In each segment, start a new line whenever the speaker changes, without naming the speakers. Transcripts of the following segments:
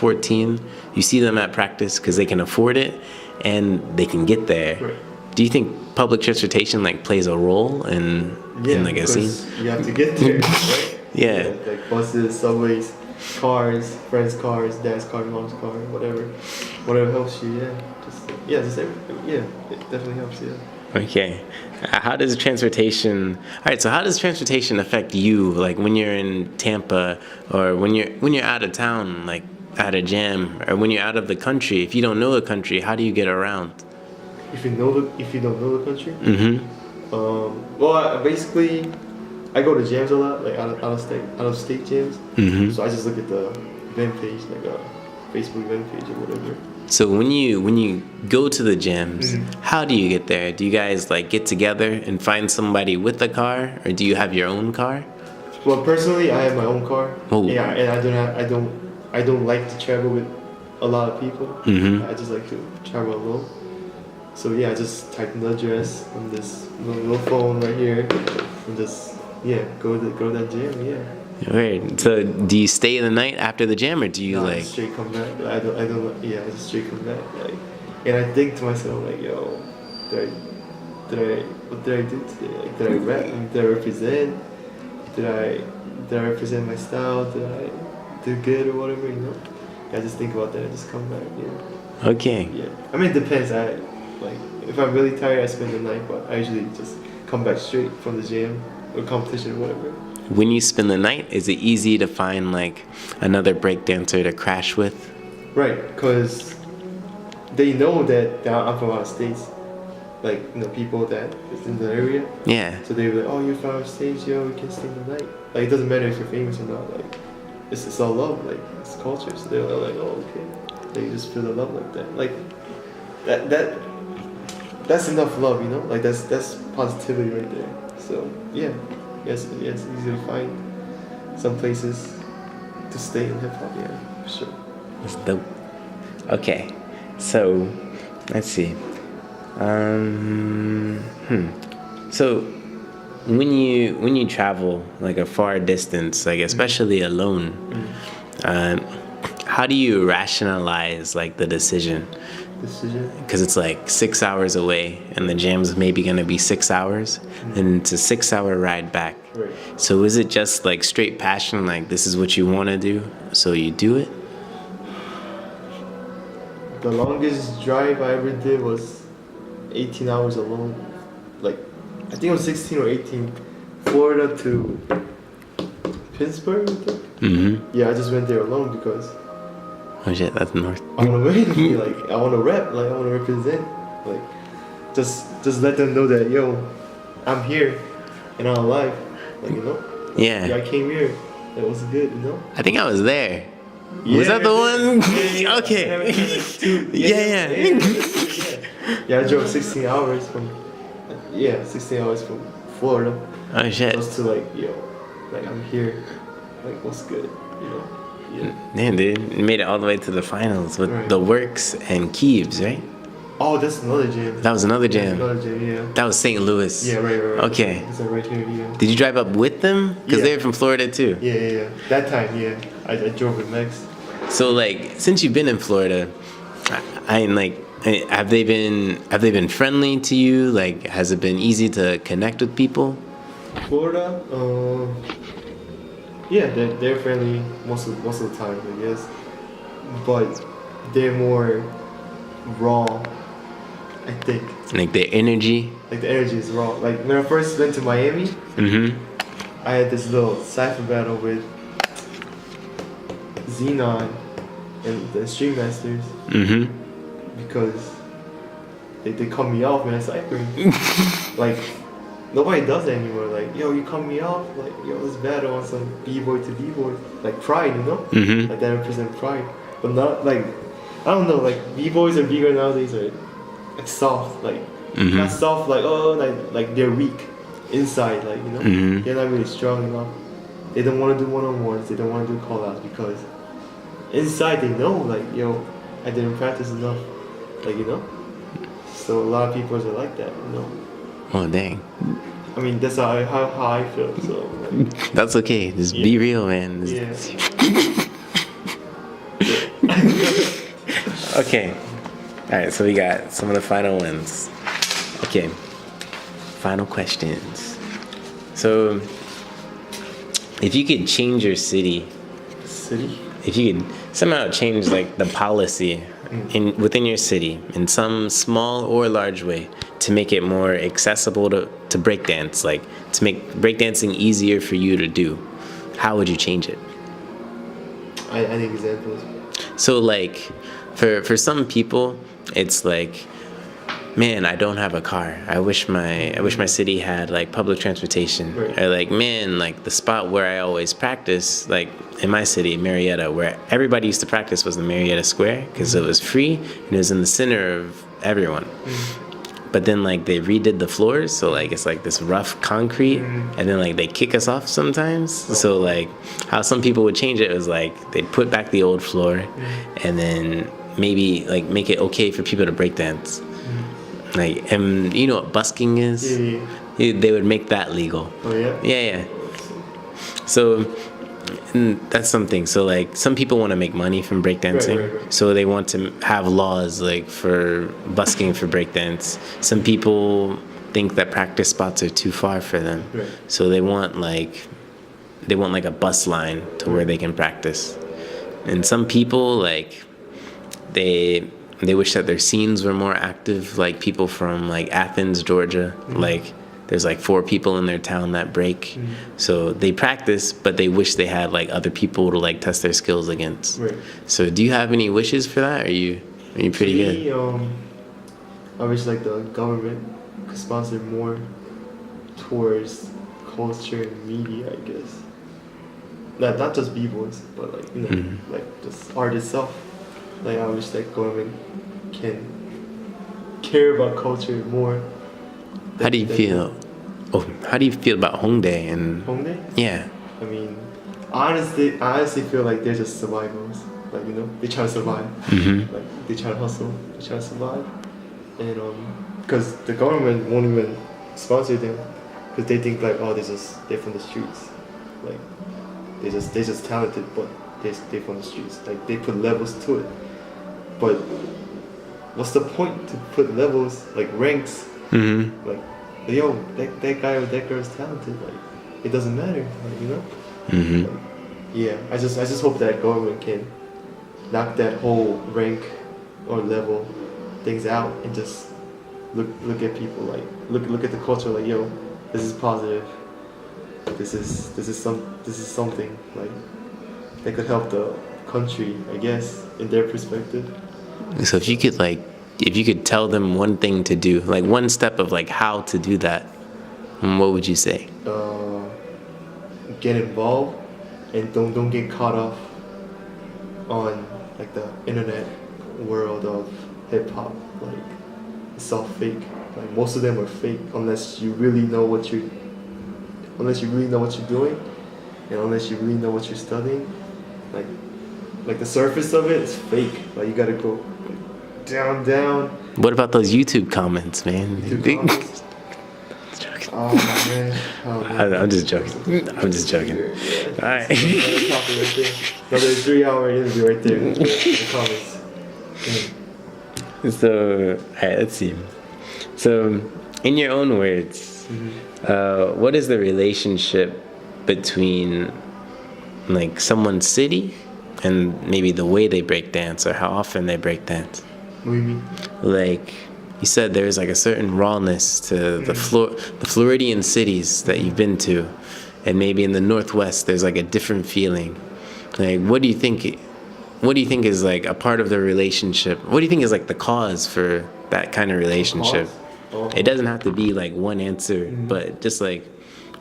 14, you see them at practice because they can afford it and they can get there.
Right.
Do you think public transportation like plays a role in like a scene?
You have to get there, right?
Yeah.
Like buses, subways, cars, friends' cars, dad's car, mom's car, whatever helps you. It definitely helps you.
Okay. How does transportation? All right. So how does transportation affect you? Like when you're in Tampa, or when you're out of town, like at a jam, or when you're out of the country. If you don't know the country, how do you get around?
If you don't know the country.
Mm-hmm.
Basically, I go to jams a lot, like out of state jams.
Mm-hmm.
So I just look at the event page, like a Facebook event page or whatever.
So when you go to the jams, how do you get there? Do you guys like get together and find somebody with a car, or do you have your own car?
Well, personally, I have my own car.
Oh.
Yeah, and I don't like to travel with a lot of people.
Mm-hmm.
I just like to travel alone. So yeah, I just type in the address on this little phone right here, and just go to that jam. Yeah.
Right. So do you stay the night after the jam, or do you
I just straight come back. I just straight come back. Like, and I think to myself like, yo, what did I do today? Like, did I rap? Did I represent? Did I represent my style? Did I do good or whatever? You know. I just think about that and just come back. Yeah.
Okay.
Yeah. I mean, it depends. If I'm really tired, I spend the night, but I usually just come back straight from the jam or competition or whatever.
When you spend the night, is it easy to find like another breakdancer to crash with?
Right, because they know that I'm from out of states. Like, people that is in the area.
Yeah.
So they're like, oh, you're from out of states, yo, we can stay the night. Like, it doesn't matter if you're famous or not. Like, it's all love. Like, it's culture. So they're like, oh, okay. They just feel the love like that. Like, that's enough love, Like, that's positivity right there. So yeah. Yes, it's easy to find some places to stay in hip hop. Yeah, for sure.
That's dope. Okay, so let's see. So when you travel like a far distance, like especially alone, how do you rationalize like the decision? Because it's like 6 hours away, and the jam's maybe gonna be 6 hours, and it's a 6-hour ride back.
Right.
So is it just like straight passion, like this is what you want to do, so you do it?
The longest drive I ever did was 18 hours alone. Like, I think it was 16 or 18. Florida to Pittsburgh, I think.
Mm-hmm.
Yeah, I just went there alone because
Oh shit, that's north.
I want to win. Like, I want to rep. Like, I want to represent. Like, just let them know that, yo, I'm here and I'm alive. Like,
Yeah.
I came here. It was good,
I think I was there.
Yeah,
Was that the one?
Yeah.
Okay.
Yeah. Yeah, I drove 16 hours from 16 hours from Florida.
Oh shit.
Just to like, I'm here. Like, what's good, Yeah.
Damn, dude, you made it all the way to the finals with
Right.
the Works and Keeves, right?
Oh, that's another jam.
That was another jam.
Another jam, yeah.
That was St. Louis.
Yeah, right.
Okay.
It's like right here, yeah.
Did you drive up with them? Because
Yeah.
they're from Florida too.
Yeah. That time, yeah. I drove with Max.
So like, since you've been in Florida, have they been friendly to you? Like, has it been easy to connect with people?
Florida, yeah, they're friendly most of the time, I guess. But they're more raw, I think.
Like the energy?
Like the energy is raw. Like when I first went to Miami, I had this little cypher battle with Xenon and the Stream Masters. Because they cut me off when I cypher. Like, nobody does that anymore. Like, yo, you cut me off. Like, yo, let's battle on some b-boy to b-boy. Like pride, Like that represent pride. But not like, I don't know. Like b-boys or b-girls nowadays are like soft. Like not soft. Like like they're weak inside. Like they're not really strong enough. They don't want to do one-on-ones. They don't want to do call-outs because inside they know. Like, yo, I didn't practice enough. Like So a lot of people are like that.
Oh dang.
I mean, that's how I feel. So like,
that's okay. Just be real, man.
yeah.
Okay. All right, so we got some of the final ones. Okay. Final questions. So, if you could change your city,
City?
if you could somehow change like the policy within your city in some small or large way to make it more accessible to breakdance, like to make breakdancing easier for you to do, how would you change it?
I need examples.
So like for some people it's like, man, I don't have a car. I wish my city had like public transportation.
Right.
Or like, man, like the spot where I always practice, like in my city, Marietta, where everybody used to practice was the Marietta Square because it was free and it was in the center of everyone. But then like they redid the floors, so like it's like this rough concrete, and then like they kick us off sometimes. So like how some people would change it was like they'd put back the old floor, and then maybe like make it okay for people to break dance. Like, and you know what busking is?
Yeah.
They would make that legal.
Oh yeah?
Yeah. So that's something. So like some people want to make money from breakdancing,
Right.
so they want to have laws like for busking for breakdance. Some people think that practice spots are too far for them,
Right.
so they want like a bus line to where they can practice. And some people like they wish that their scenes were more active, like people from like Athens, Georgia. Like there's like 4 people in their town that break. So they practice, but they wish they had like other people to like test their skills against.
Right.
So do you have any wishes for that? Are you pretty
Me,
good?
I wish like the government could sponsor more towards culture and media, I guess. Not just b-boys, but like, you know, like just art itself. Like I wish that government can care about culture more.
How do you feel? Oh, how do you feel about Hongdae and
Hongdae?
yeah?
I mean, I honestly feel like they're just survivors. Like, you know, they try to survive. Like they try to hustle, they try to survive, and because the government won't even sponsor them, because they think like, oh, they're from the streets, like they're just talented, but they're from the streets. Like they put levels to it, but what's the point to put levels like ranks? Like, yo, that guy or that girl is talented. Like, it doesn't matter. Like, you know. Like, yeah, I just hope that government can knock that whole rank or level things out and just look at people, like look at the culture, like, yo, this is positive. This is something like that could help the country, I guess, in their perspective.
So if you could tell them one thing to do, like one step of like how to do that, what would you say?
Get involved and don't get caught off on like the internet world of hip hop. Like it's all fake. Like most of them are fake unless you really know what you're doing, and unless you really know what you're studying. Like the surface of it is fake. Like you gotta go down.
What about those YouTube comments, man?
YouTube comments. Oh man.
I'm just joking. All right.
Another 3-hour interview right there in the comments.
So, all right, let's see. So, in your own words, what is the relationship between like someone's city and maybe the way they break dance or how often they break dance?
What do you mean?
Like you said, there's like a certain rawness to the Floridian cities that you've been to, and maybe in the Northwest there's like a different feeling. Like, what do you think is like a part of the relationship? What do you think is like the cause for that kind of relationship? It doesn't have to be like one answer, but just like,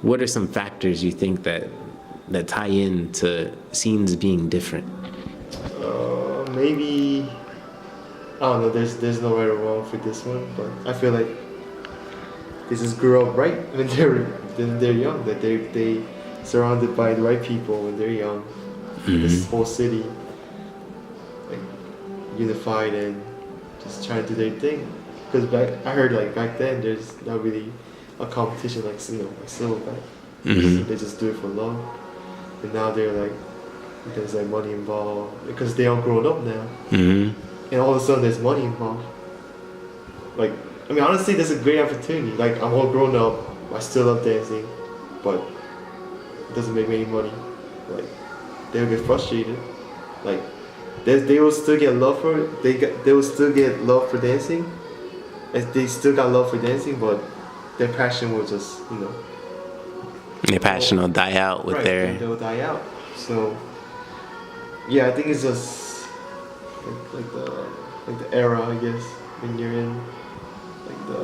what are some factors you think that tie in to scenes being different?
Maybe, I don't know, there's no right or wrong for this one, but I feel like they just grew up right when they're young, that they surrounded by the right people when they're young. This whole city, like, unified and just trying to do their thing. Because I heard like back then there's not really a competition like, you know, like Silverback. So they just do it for love. And now they're like there's like money involved because they are grown up now,
Mm-hmm.
and all of a sudden there's money involved. Like, I mean, honestly, there's a great opportunity. Like, I'm all grown up, I still love dancing, but it doesn't make me any money. Like, they'll get frustrated. Like, they will still get love for it. They will still get love for dancing. And they still got love for dancing, but their passion will just,
Their passion will die out with
right,
their.
they'll die out. So, yeah, I think it's just like the era, I guess, when you're in like the